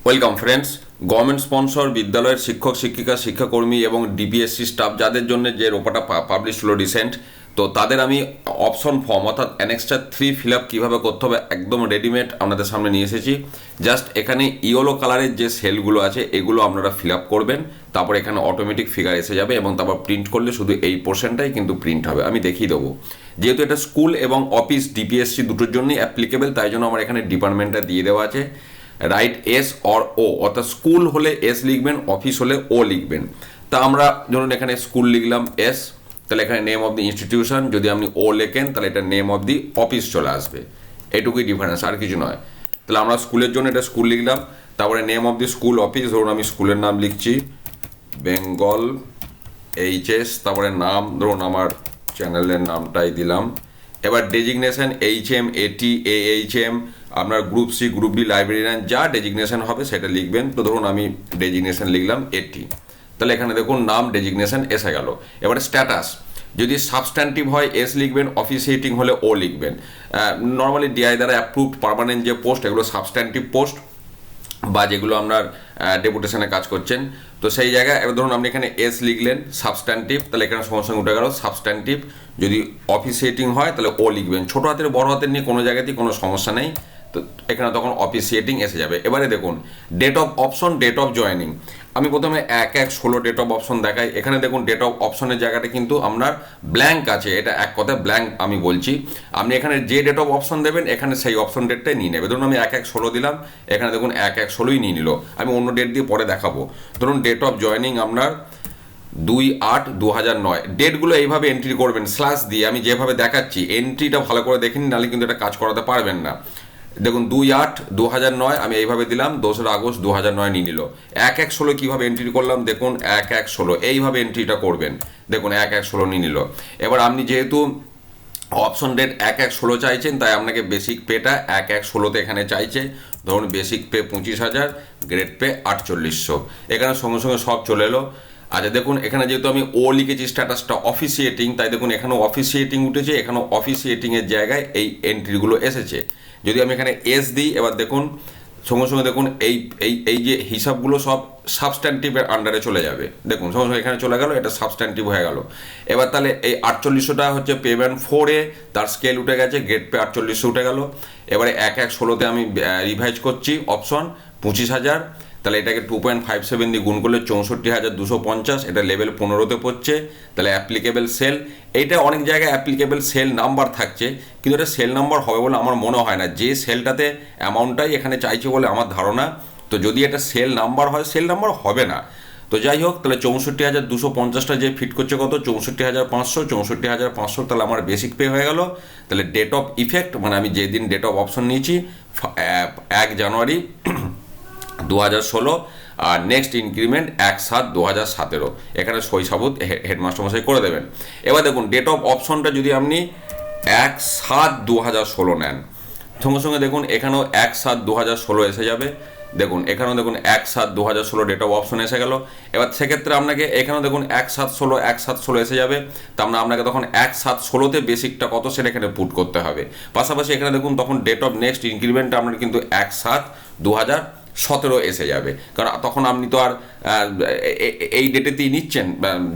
Welcome friends. Government sponsor বিদ্যালয়ের শিক্ষক শিক্ষিকা শিক্ষাকর্মী এবং ডিপিএসসি স্টাফ যাদের জন্য যে রোপাটা পাবলিশ হলো রিসেন্ট, তো তাদের আমি অপশন ফর্ম অর্থাৎ অ্যানেক্সচার 3 ফিল আপ কীভাবে করতে হবে একদম রেডিমেড আপনাদের সামনে নিয়ে এসেছি। জাস্ট এখানে ইয়েলো কালারের যে সেলগুলো আছে এগুলো আপনারা ফিল আপ করবেন, তারপর এখানে অটোমেটিক ফিগার এসে যাবে এবং তারপর প্রিন্ট করলে শুধু এই পোর্শনটাই কিন্তু প্রিন্ট হবে। আমি দেখিয়ে দেবো, যেহেতু এটা স্কুল এবং অফিস ডিপিএসসি দুটোর জন্যই অ্যাপ্লিকেবল, তাই জন্য আমার এখানে ডিপার্টমেন্টটা দিয়ে দেওয়া আছে। রাইট এস অর ও, অর্থাৎ স্কুল হলে এস লিখবেন, অফিস হলে ও লিখবেন। তা আমরা ধরুন এখানে স্কুল লিখলাম এস, তাহলে এখানে নেম অফ দি ইনস্টিটিউশন, যদি আপনি ও লেখেন তাহলে এটা নেম অফ দি অফিস চলে আসবে। এটুকুই ডিফারেন্স, আর কিছু নয়। তাহলে আমরা স্কুলের জন্য এটা স্কুল লিখলাম, তারপরে name of the school office, ধরুন আমি স্কুলের নাম লিখছি বেঙ্গল এইচএস, তারপরে নাম ধরুন আমার চ্যানেলের নামটাই দিলাম। এবার ডেজিগনেশন এইচএম, এটি, এইচএম, আপনার group C group D librarian যা ডেজিগনেশন হবে সেটা লিখবেন। তো ধরুন আমি ডেজিগনেশন লিখলাম এটি, তাহলে এখানে দেখুন নাম ডেজিগনেশন এসে গেল। এবারে স্ট্যাটাস, যদি সাবস্ট্যান্টিভ হয় এস লিখবেন, অফিসিয়েটিং হলে ও লিখবেন। নর্মালি ডিআই দ্বারা অ্যাপ্রুভড পার্মানেন্ট যে পোস্ট এগুলো সাবস্ট্যান্টিভ পোস্ট, বা যেগুলো আপনার ডেপুটেশনে কাজ করছেন, তো সেই জায়গায় এবার ধরুন আপনি এখানে এস লিখলেন সাবস্ট্যান্টিভ, তাহলে এখানে সঙ্গে সঙ্গে উঠে গেল সাবস্ট্যান্টিভ। যদি অফিসিয়েটিং হয় তাহলে ও লিখবেন, ছোটো হাতের বড় হাতের নিয়ে কোনো জায়গাতেই কোনো সমস্যা নেই, তো এখানে তখন অফিসিয়েটিং এসে যাবে। এবারে দেখুন date of option, date of joining. আমি প্রথমে 1/1/16 ডেট অফ অপশন দেখাই। এখানে দেখুন ডেট অফ অপশনের জায়গাটা কিন্তু আপনার ব্ল্যাঙ্ক আছে, এটা এক কথায় ব্ল্যাঙ্ক আমি বলছি। আপনি এখানে যে ডেট অফ অপশন দেবেন এখানে সেই অপশন ডেটটাই নিয়ে নেবে। ধরুন আমি 1/1/16 দিলাম, এখানে দেখুন 1/1/16ই নিয়ে নিল। আমি অন্য ডেট দিয়ে পরে দেখাবো। ধরুন ডেট অফ জয়েনিং আপনার 2/8/2009। ডেটগুলো এইভাবে এন্ট্রি করবেন স্ল্যাশ দিয়ে, আমি যেভাবে দেখাচ্ছি এন্ট্রিটা ভালো করে দেখেন, নাহলে কিন্তু এটা কাজ করাতে পারবেন না। দেখুন 2/8/2009 আমি এইভাবে দিলাম, 2রা আগস্ট 2009 নিয়ে নিল। 1/1/16 কীভাবে এন্ট্রি করলাম দেখুন, 1/1/16 এইভাবে এন্ট্রিটা করবেন, দেখুন 1/1/16 নিয়ে নিল। এবার আপনি যেহেতু অপশন ডেট 1/1/16 চাইছেন, তাই আপনাকে বেসিক পেটা 1/1/16তে এখানে চাইছে। ধরুন বেসিক পে 25,000, গ্রেড পে 4800, এখানে সঙ্গে সঙ্গে সব চলে এলো। আচ্ছা দেখুন এখানে যেহেতু আমি ও লিখেছি স্ট্যাটাসটা অফিসিয়েটিং, তাই দেখুন এখানেও অফিসিয়েটিং উঠেছে, এখানেও অফিসিয়েটিংয়ের জায়গায় এই এন্ট্রিগুলো এসেছে। যদি আমি এখানে এস দিই, এবার দেখুন সঙ্গে সঙ্গে দেখুন এই এই এই যে হিসাবগুলো সব সাবস্ট্যান্টিভের আন্ডারে চলে যাবে। দেখুন সঙ্গে সঙ্গে এখানে চলে গেল, এটা সাবস্ট্যান্টিভ হয়ে গেল। এবার তাহলে এই 4800টা হচ্ছে পেমেন্ট 4-এ, তার স্কেল উঠে গেছে, গ্রেড পে 4800 উঠে গেল। এবারে 1/1/16তে আমি রিভাইজ করছি অপশন 25,000, তাহলে এটাকে 2.57 দিয়ে গুণ করলে 64,250, এটা লেভেল 15তে পড়ছে। তাহলে অ্যাপ্লিকেবল সেল, এইটা অনেক জায়গায় অ্যাপ্লিকেবল সেল নাম্বার থাকছে, কিন্তু এটা সেল নাম্বার হবে বলে আমার মনে হয় না। যে সেলটাতে অ্যামাউন্টটাই এখানে চাইছে বলে আমার ধারণা, তো যদি এটা সেল নাম্বার হয় সেল নাম্বার হবে না। তো যাই হোক, তাহলে 64,250টা যে ফিট করছে কত, 64,500, 64,500, তাহলে আমার বেসিক পে হয়ে গেল। তাহলে ডেট অফ ইফেক্ট মানে আমি যেদিন ডেট অফ অপশন নিয়েছি 1 জানুয়ারি 2016, আর নেক্সট ইনক্রিমেন্ট 1/7/2017, এখানে সই সাবুত হেডমাস্টার মশাই করে দেবেন। এবার দেখুন ডেট অফ অপশনটা যদি আপনি 1/7/2016 নেন, সঙ্গে সঙ্গে দেখুন এখানেও 1/7/2016 এসে যাবে। দেখুন এখানেও দেখুন 1/7/2016 ডেট অফ অপশন এসে গেল। এবার সেক্ষেত্রে আপনাকে এখানেও দেখুন 1/7/16 এসে যাবে, তার মানে আপনাকে তখন 1/7/16তে বেসিকটা কত সেটা এখানে পুট করতে হবে। পাশাপাশি এখানে দেখুন তখন ডেট অফ নেক্সট ইনক্রিমেন্টটা আপনার কিন্তু 1/7/2017 এসে যাবে, কারণ তখন আপনি তো আর এই ডেটেতেই নিচ্ছেন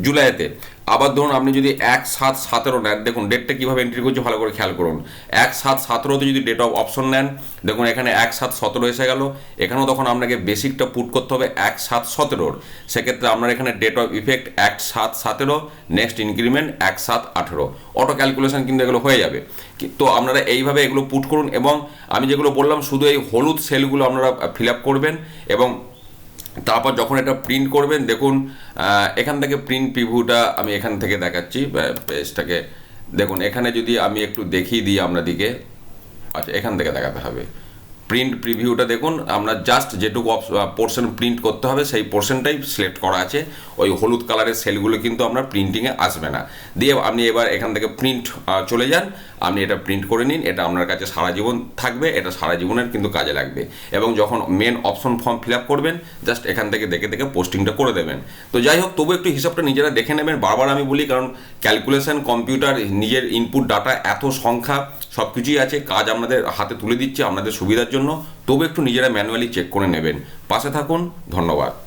জুলাইতে। আবার ধরুন আপনি যদি 1/7/17 নেন, দেখুন ডেটটা কীভাবে এন্ট্রি করছে ভালো করে খেয়াল করুন। 1/7/17তে যদি ডেট অফ অপশন নেন, দেখুন এখানে 1/7/17 এসে গেল, এখানেও তখন আপনাকে বেসিকটা পুট করতে হবে 1/7/17। সেক্ষেত্রে আপনার এখানে date of effect 1/7/17, next increment 1/7/18, auto calculation কিন্তু এগুলো হয়ে যাবে। তো আপনারা এইভাবে এগুলো পুট করুন, এবং আমি যেগুলো বললাম শুধু এই হলুদ সেলগুলো আপনারা ফিল আপ করবেন, এবং তারপর যখন এটা প্রিন্ট করবেন দেখুন এখান থেকে প্রিন্ট প্রিভিউটা আমি এখান থেকে দেখাচ্ছি পেজটাকে। দেখুন এখানে যদি আমি একটু দেখিয়ে দিই আপনাদিকে, আচ্ছা এখান থেকে দেখাতে হবে প্রিন্ট প্রিভিউটা। দেখুন আপনার জাস্ট যেটুকু পোর্শন প্রিন্ট করতে হবে সেই পোর্শনটাই সিলেক্ট করা আছে, ওই হলুদ কালারের সেলগুলো কিন্তু আপনার প্রিন্টিংয়ে আসবে না। দিয়ে আপনি এবার এখান থেকে প্রিন্ট চলে যান, আপনি এটা প্রিন্ট করে নিন, এটা আপনার কাছে সারা জীবন থাকবে, এটা সারা জীবনের কিন্তু কাজে লাগবে। এবং যখন main option form fill up করবেন জাস্ট এখান থেকে দেখে দেখে পোস্টিংটা করে দেবেন। তো যাই হোক, তবু একটু হিসাবটা নিজেরা দেখে নেবেন, বারবার আমি বলি, কারণ ক্যালকুলেশন কম্পিউটার নিজের ইনপুট ডাটা এত সংখ্যা সব কিছুই আছে, কাজ আপনাদের হাতে তুলে দিচ্ছে আপনাদের সুবিধার জন্য। তবু একটু নিজেরা ম্যানুয়ালি চেক করে নেবেন। পাশে থাকুন, ধন্যবাদ।